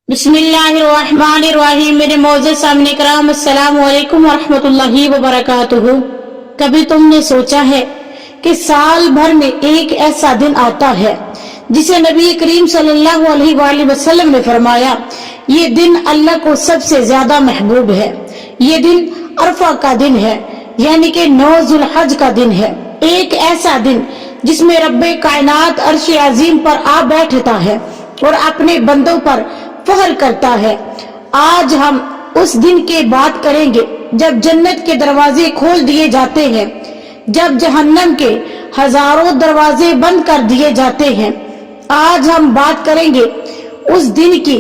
बिस्मिल्लाहिर्रहमानिर्रहीम। मेरे मोअज़्ज़ज़ सामने कराम, अस्सलामु अलैकुम वरहमतुल्लाहि वबरकातुहू। कभी तुमने सोचा है कि साल भर में एक ऐसा दिन आता है जिसे नबी करीम सल्लल्लाहु अलैहि वसल्लम ने फरमाया, ये दिन अल्लाह को सबसे ज्यादा महबूब है। ये दिन अरफा का दिन है, यानी कि 9 ज़ुल्हज का दिन है। एक ऐसा दिन जिसमें रब्बे कायनात अर्श अजीम पर आ बैठता है और अपने बंदों पर फख्र करता है। आज हम उस दिन की बात करेंगे जब जन्नत के दरवाजे खोल दिए जाते हैं, जब जहन्नम के हजारों दरवाजे बंद कर दिए जाते हैं। आज हम बात करेंगे उस दिन की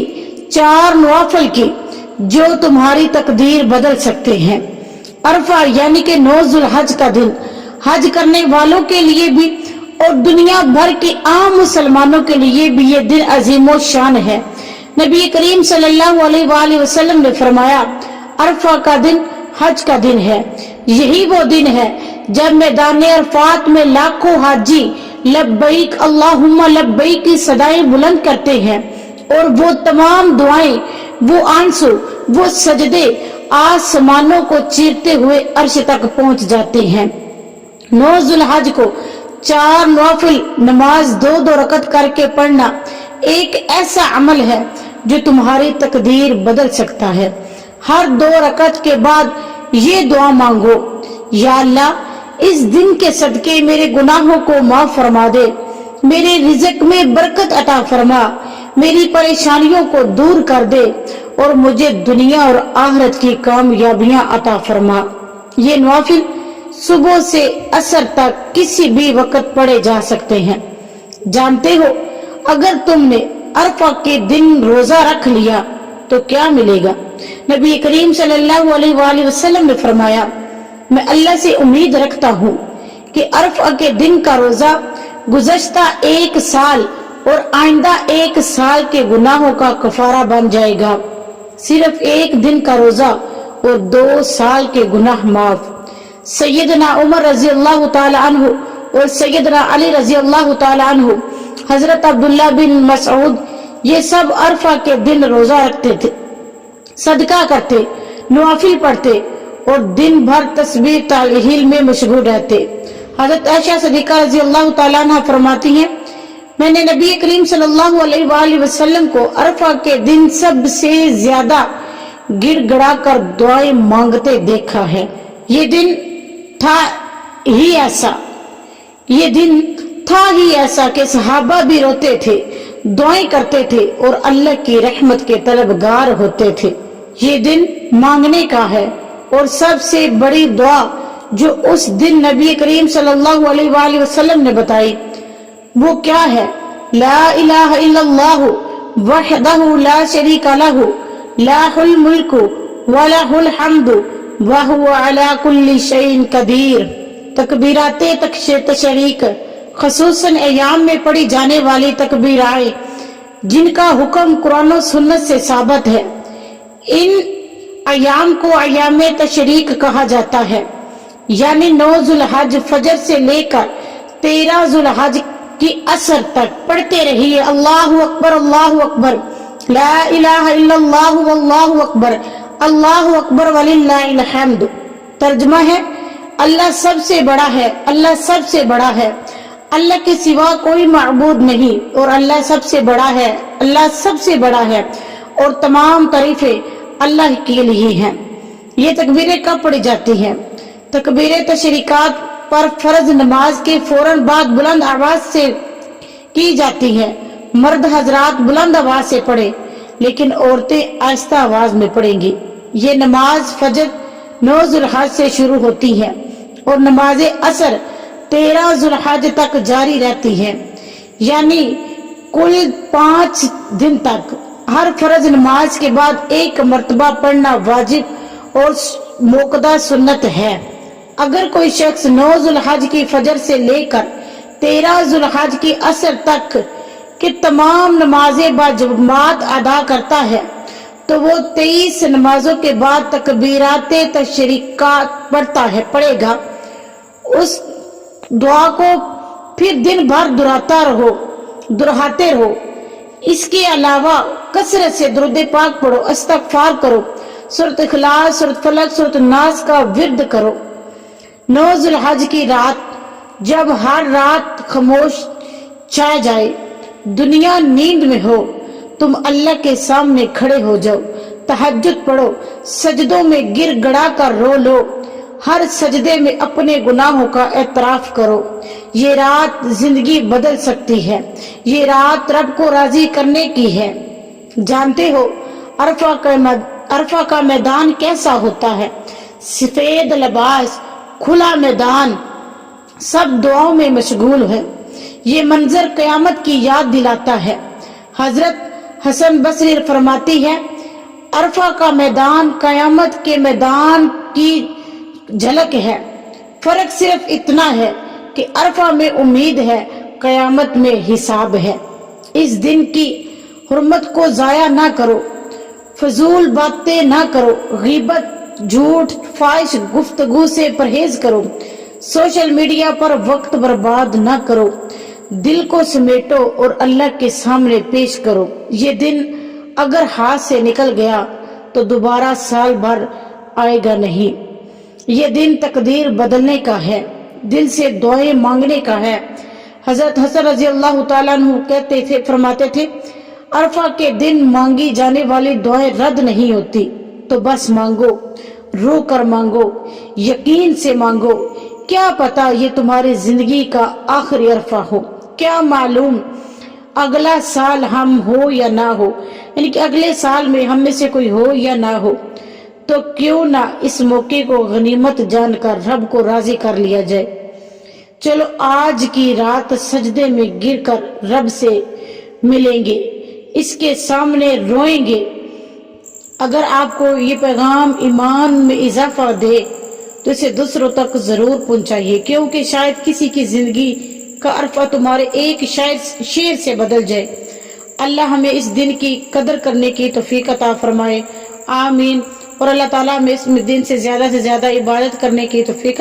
4 नवाफिल की जो तुम्हारी तकदीर बदल सकते हैं। अरफा यानी कि 9 ज़ुल्हज का दिन हज करने वालों के लिए भी और दुनिया भर के आम मुसलमानों के लिए भी ये दिन अजीमो शान है। नबी करीम सल्लल्लाहु अलैहि वसल्लम ने फरमाया, अरफा का दिन हज का दिन है। यही वो दिन है जब मैदान अरफात में लाखों हाजी लब्बैक अल्लाहुम्मा लब्बैक की सदाएं बुलंद करते हैं और वो तमाम दुआएं, वो आंसू, वो सजदे आसमानों को चीरते हुए अर्श तक पहुंच जाते हैं। 9 ज़ुल्हज को 4 नवाफिल नमाज 2-2 रकत करके पढ़ना एक ऐसा अमल है जो तुम्हारी तकदीर बदल सकता है। हर 2 रकत के बाद ये दुआ मांगो, या अल्लाह, इस दिन के सदके मेरे गुनाहों को माफ फरमा दे, मेरे रिज़्क में बरकत अता फरमा, मेरी परेशानियों को दूर कर दे और मुझे दुनिया और आखिरत की कामयाबियां अता फरमा। ये नवाफिल सुबह से असर तक किसी भी वक्त पढ़े जा सकते हैं। जानते हो, अगर तुमने अरफा के दिन रोजा रख लिया तो क्या मिलेगा? नबी करीम सल्लल्लाहु अलैहि वसल्लम ने फरमाया, मैं अल्लाह से उम्मीद रखता हूँ कि अरफा के दिन का रोजा गुज़श्ता 1 साल और आइंदा 1 साल के गुनाहों का कफारा बन जाएगा। सिर्फ 1 दिन का रोजा और 2 साल के गुनाह माफ। सैयदना उमर रजी अल्लाह ताला अन्हु और सैयदना अली रजी अल्लाह ताला अन्हु, हजरत अब्दुल्ला बिन मसऊद, ये सब अरफा के दिन रोजा रखते थे, सदका करते, नवाफिल पढ़ते और दिन भर तस्बीह तहलील में मशगूल रहते। हजरत आयशा सिद्दीक़ा रजी अल्लाह ताला अन्हा फरमाती हैं, मैंने नबी करीम सल्लल्लाहु अलैहि वसल्लम को अरफा के दिन सबसे ज्यादा गिड़गिड़ा कर दुआएं मांगते देखा है। ये दिन था ही ऐसा कि सहाबा भी रोते थे, दुआएं करते थे और अल्लाह की रहमत के तलबगार होते थे। ये दिन मांगने का है और सबसे बड़ी दुआ जो उस दिन नबी करीम सल्लल्लाहु अलैहि वसल्लम ने बताई वो क्या है? ला इलाहा इल्लल्लाहु वहदहु ला शरीका लहु लाहुल मुल्कु व लहुल हम्दु व हुवा अला कुल्ली शैइन कदीर। तकबीराते तशरीक, खसूसन अयाम में पढ़ी जाने वाली तकबीराएं जिनका हुक्म कुरान और सुन्नत से साबित है, इन अयाम को अयाम तशरीक कहा जाता है। यानी 9 ज़ुल्हज फजर से लेकर 13 ज़ुल्हज की असर तक पढ़ते रहिए, अल्लाहु अकबर, ला इलाहा इल्लल्लाहु वल्लाहु अकबर, अल्लाहु अकबर वलिल्लाहिल हम्द। तर्जुमा है, अल्लाह सबसे बड़ा है, अल्लाह सबसे बड़ा है, अल्लाह के सिवा कोई माबूद नहीं और अल्लाह सबसे बड़ा है, अल्लाह सबसे बड़ा है और तमाम तारीफें अल्लाह के लिए हैं। ये तकबीरें कब पढ़ी जाती हैं? तकबीरें तशरीकात पर फर्ज नमाज के फौरन बाद बुलंद आवाज से की जाती है। मर्द हजरात बुलंद आवाज से पढ़े, लेकिन औरतें आहिस्ता आवाज में पढ़ेंगी। ये नमाज फजर 9 ज़ुल्हज से शुरू होती है और नमाज असर 13 ज़ुल्हज तक जारी रहती है, यानी कुल 5 दिन तक। हर फर्ज नमाज के बाद 1 मर्तबा पढ़ना वाजिब और मोकदा सुन्नत है। अगर कोई शख्स 9 ज़ुल्हज की फजर से लेकर 13 ज़ुल्हज की असर तक कि तमाम नमाजें बाजमात अदा करता है तो वो 23 नमाजों के बाद तकबीराते तशरीकात पढ़ेगा। उस दुआ को फिर दिन भर दोहराते रहो। اس کے علاوہ کثرت سے درود پاک پڑھو، استغفار کرو، سورۃ اخلاص، سورۃ فلق، سورۃ الناس کا ورد کرو۔ 9 ذی الحج کی رات، جب ہر رات خاموش چھا جائے، دنیا نیند میں ہو، تم اللہ کے سامنے کھڑے ہو جاؤ، تہجد پڑھو، سجدوں میں گر گڑا کر رو لو، ہر سجدے میں اپنے گناہوں کا اعتراف کرو۔ یہ رات زندگی بدل سکتی ہے، یہ رات رب کو راضی کرنے کی ہے۔ جانتے ہو عرفہ کا میدان کیسا ہوتا ہے؟ سفید لباس، کھلا میدان، سب دعاؤں میں مشغول ہے۔ یہ منظر قیامت کی یاد دلاتا ہے۔ حضرت حسن بصری فرماتی ہے، عرفہ کا میدان قیامت کے میدان کی جھلک ہے، فرق صرف اتنا ہے کہ عرفہ میں امید ہے، قیامت میں حساب ہے۔ اس دن کی حرمت کو ضائع نہ کرو، فضول باتیں نہ کرو، غیبت، جھوٹ، فحش گفتگو سے پرہیز کرو، سوشل میڈیا پر وقت برباد نہ کرو، دل کو سمیٹو اور اللہ کے سامنے پیش کرو۔ یہ دن اگر ہاتھ سے نکل گیا تو دوبارہ سال بھر آئے گا نہیں۔ یہ دن تقدیر بدلنے کا ہے، دل سے دعائیں مانگنے کا ہے۔ حضرت حسن رضی اللہ تعالیٰ عنہ فرماتے تھے، عرفہ کے دن مانگی جانے والی دعائیں رد نہیں ہوتی، تو بس مانگو، رو کر مانگو، یقین سے مانگو۔ کیا پتا یہ تمہاری زندگی کا آخری عرفہ ہو، کیا معلوم اگلا سال ہم ہو یا نہ ہو، یعنی کہ اگلے سال میں ہم میں سے کوئی ہو یا نہ ہو۔ تو کیوں نہ اس موقع کو غنیمت جان کر رب کو راضی کر لیا جائے۔ چلو آج کی رات سجدے میں گر کر رب سے ملیں گے، اس کے سامنے روئیں گے۔ اگر آپ کو یہ پیغام ایمان میں اضافہ دے تو اسے دوسروں تک ضرور پہنچائیے، کیونکہ شاید کسی کی زندگی کا عرفہ تمہارے ایک شعر سے بدل جائے۔ اللہ ہمیں اس دن کی قدر کرنے کی توفیق عطا فرمائے، آمین۔ اور اللہ تعالیٰ ہمیں اس دن سے زیادہ عبادت کرنے کی توفیق